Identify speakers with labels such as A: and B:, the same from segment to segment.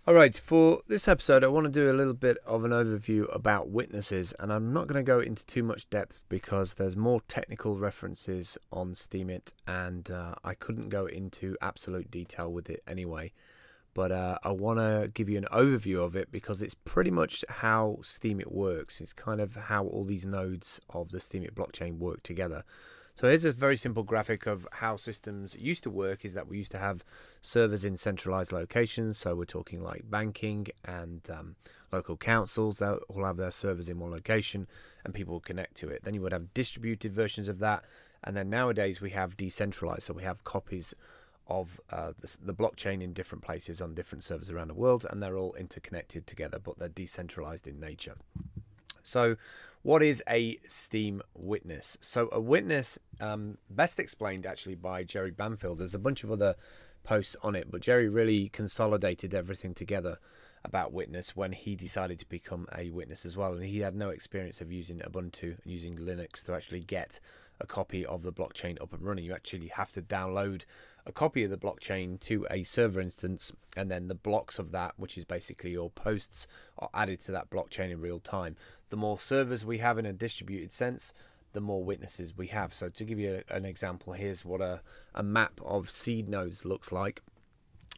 A: Alright, for this episode I want to do a little bit of an overview about witnesses, and I'm not going to go into too much depth because there's more technical references on Steemit, and I couldn't go into absolute detail with it anyway. But I want to give you an overview of it because it's pretty much how Steemit works. It's kind of how all these nodes of the Steemit blockchain work together. So here's a very simple graphic of how systems used to work. Is that we used to have servers in centralized locations. So we're talking like banking and local councils. They'll all have their servers in one location and people will connect to it. Then you would have distributed versions of that. And then nowadays we have decentralized. So we have copies of the blockchain in different places on different servers around the world, and they're all interconnected together, but they're decentralized in nature. So what is a Steem witness? So a witness, best explained actually by Jerry Banfield. There's a bunch of other posts on it, but Jerry really consolidated everything together about witness when he decided to become a witness as well. And he had no experience of using Ubuntu and using Linux to actually get a copy of the blockchain up and running. You actually have to download a copy of the blockchain to a server instance, and then the blocks of that, which is basically your posts, are added to that blockchain in real time. The more servers we have in a distributed sense, the more witnesses we have. So to give you an example, here's what a map of seed nodes looks like.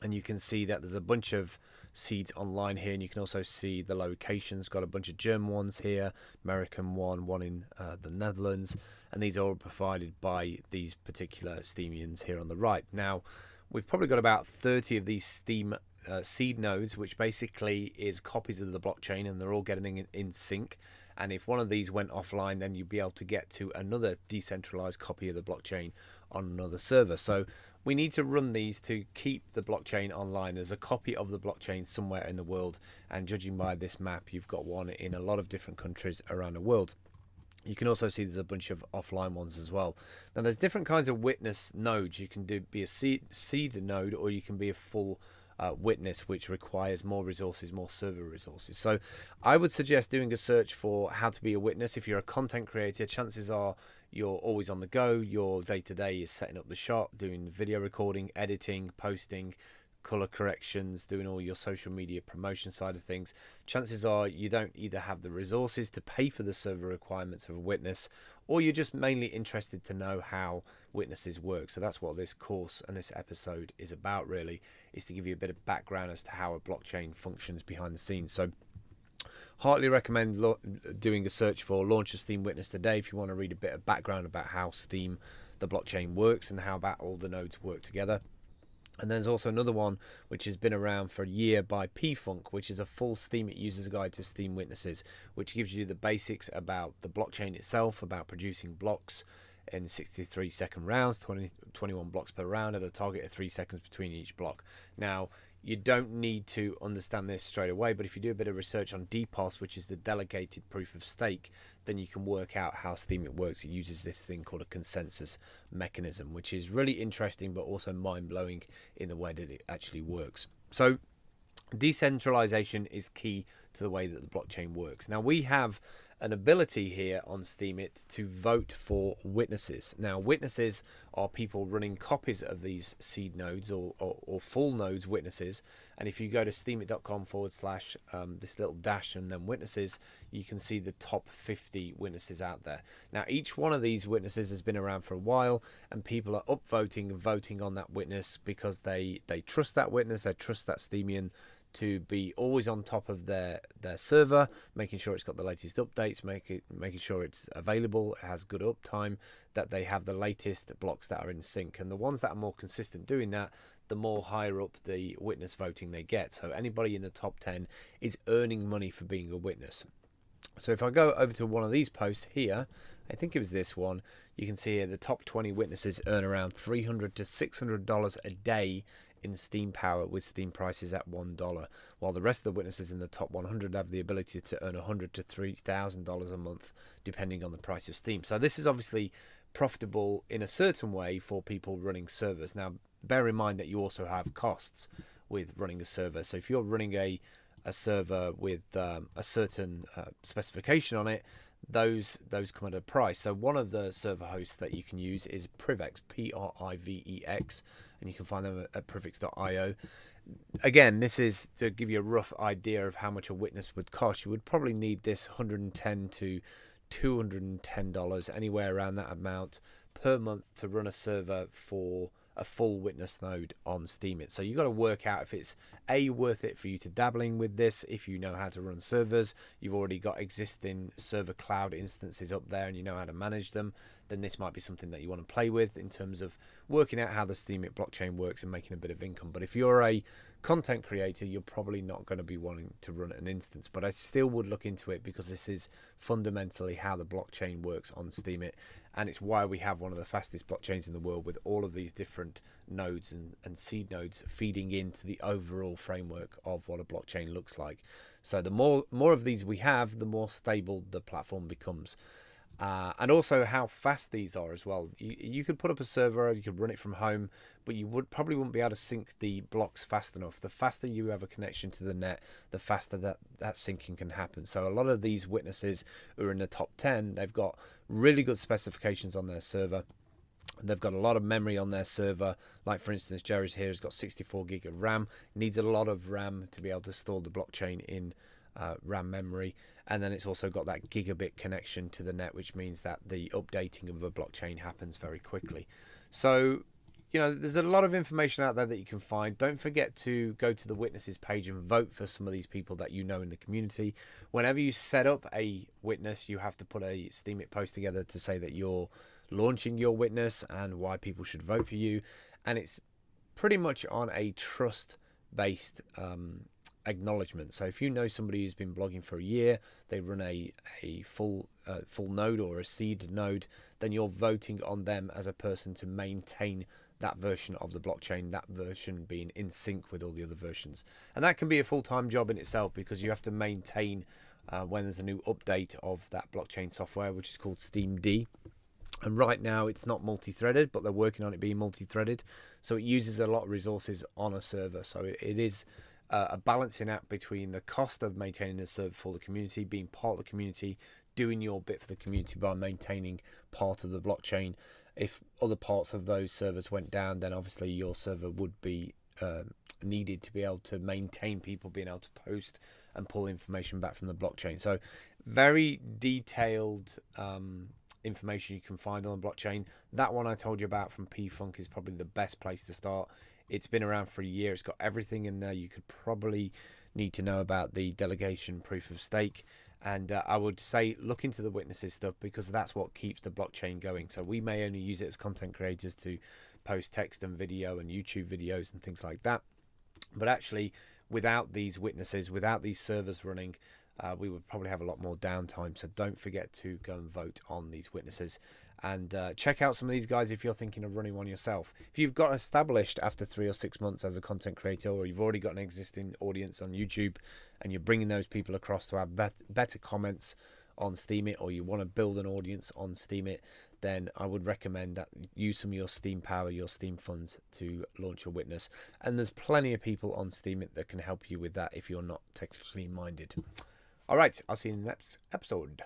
A: And you can see that there's a bunch of seeds online here, and you can also see the locations. Got a bunch of German ones here, American one in the Netherlands, and these are all provided by these particular Steemians here on the right. Now, we've probably got about 30 of these Steem seed nodes, which basically is copies of the blockchain, and they're all getting in sync. And if one of these went offline, then you'd be able to get to another decentralized copy of the blockchain on another server. So we need to run these to keep the blockchain online. There's a copy of the blockchain somewhere in the world, and judging by this map, you've got one in a lot of different countries around the world. You can also see there's a bunch of offline ones as well. Now there's different kinds of witness nodes. You can be a seed node, or you can be a full witness, which requires more resources, more server resources. So I would suggest doing a search for how to be a witness. If you're a content creator, chances are you're always on the go. Your day-to-day is setting up the shop, doing video recording, editing, posting, color corrections, doing all your social media promotion side of things. Chances are you don't either have the resources to pay for the server requirements of a witness, or you're just mainly interested to know how witnesses work. So that's what this course and this episode is about, really, is to give you a bit of background as to how a blockchain functions behind the scenes. So heartily recommend doing a search for launch a Steem witness today if you want to read a bit of background about how Steem, the blockchain, works and how that all the nodes work together. And there's also another one which has been around for a year by P-Funk, which is a full Steemit user's guide to Steem witnesses, which gives you the basics about the blockchain itself, about producing blocks in 63-second rounds, 21 blocks per round at a target of 3 seconds between each block. Now, you don't need to understand this straight away, but if you do a bit of research on DPoS, which is the delegated proof of stake, then you can work out how Steemit works. It uses this thing called a consensus mechanism, which is really interesting but also mind-blowing in the way that it actually works. So decentralization is key to the way that the blockchain works. Now we have an ability here on Steemit to vote for witnesses. Now witnesses are people running copies of these seed nodes or full nodes witnesses, and if you go to steemit.com / this little dash and then witnesses, you can see the top 50 witnesses out there. Now each one of these witnesses has been around for a while, and people are upvoting and voting on that witness because they trust that witness, they trust that Steemian to be always on top of their server, making sure it's got the latest updates, making sure it's available, it has good uptime, that they have the latest blocks that are in sync. And the ones that are more consistent doing that, the more higher up the witness voting they get. So anybody in the top 10 is earning money for being a witness. So if I go over to one of these posts here, I think it was this one, you can see here the top 20 witnesses earn around $300 to $600 a day in Steem power, with Steem prices at $1, while the rest of the witnesses in the top 100 have the ability to earn $100 to $3,000 a month depending on the price of Steem. So this is obviously profitable in a certain way for people running servers. Now bear in mind that you also have costs with running a server. So if you're running a server with a certain specification on it, those come at a price. So one of the server hosts that you can use is Privex, Privex, and you can find them at prefix.io. Again, this is to give you a rough idea of how much a witness would cost. You would probably need this $110 to $210, anywhere around that amount per month, to run a server for a full witness node on Steemit. So you've got to work out if it's worth it for you to dabbling with this. If you know how to run servers, you've already got existing server cloud instances up there and you know how to manage them, then this might be something that you want to play with in terms of working out how the Steemit blockchain works and making a bit of income. But if you're a content creator, you're probably not going to be wanting to run an instance, but I still would look into it because this is fundamentally how the blockchain works on Steemit, and it's why we have one of the fastest blockchains in the world, with all of these different nodes and seed nodes feeding into the overall framework of what a blockchain looks like. So the more of these we have, the more stable the platform becomes. And also how fast these are as well. You could put up a server, you could run it from home, but you probably wouldn't be able to sync the blocks fast enough. The faster you have a connection to the net, the faster that syncing can happen. So a lot of these witnesses who are in the top 10, they've got really good specifications on their server. They've got a lot of memory on their server. Like, for instance, Jerry's here has got 64 gig of RAM. Needs a lot of RAM to be able to store the blockchain in RAM memory. And then it's also got that gigabit connection to the net, which means that the updating of a blockchain happens very quickly. So, you know, there's a lot of information out there that you can find. Don't forget to go to the witnesses page and vote for some of these people that you know in the community. Whenever you set up a witness, you have to put a Steemit post together to say that you're launching your witness and why people should vote for you. And it's pretty much on a trust-based acknowledgement. So if you know somebody who's been blogging for a year, they run a full node or a seed node, then you're voting on them as a person to maintain that version of the blockchain, that version being in sync with all the other versions. And that can be a full-time job in itself, because you have to maintain when there's a new update of that blockchain software, which is called Steemd. And right now it's not multi-threaded, but they're working on it being multi-threaded, so it uses a lot of resources on a server. So it is a balancing act between the cost of maintaining a server for the community, being part of the community, doing your bit for the community by maintaining part of the blockchain. If other parts of those servers went down, then obviously your server would be needed to be able to maintain people being able to post and pull information back from the blockchain. So very detailed information you can find on the blockchain. That one I told you about from P-Funk is probably the best place to start. It's been around for a year. It's got everything in there you could probably need to know about the delegation proof of stake. And I would say look into the witnesses stuff, because that's what keeps the blockchain going. So we may only use it as content creators to post text and video and YouTube videos and things like that. But actually, without these witnesses, without these servers running, we would probably have a lot more downtime. So don't forget to go and vote on these witnesses, and check out some of these guys if you're thinking of running one yourself. If you've got established after 3 or 6 months as a content creator, or you've already got an existing audience on YouTube and you're bringing those people across to have better comments on Steemit, or you want to build an audience on Steemit, then I would recommend that you use some of your Steam power, your Steam funds, to launch a witness. And there's plenty of people on Steemit that can help you with that if you're not technically minded. All right, I'll see you in the next episode.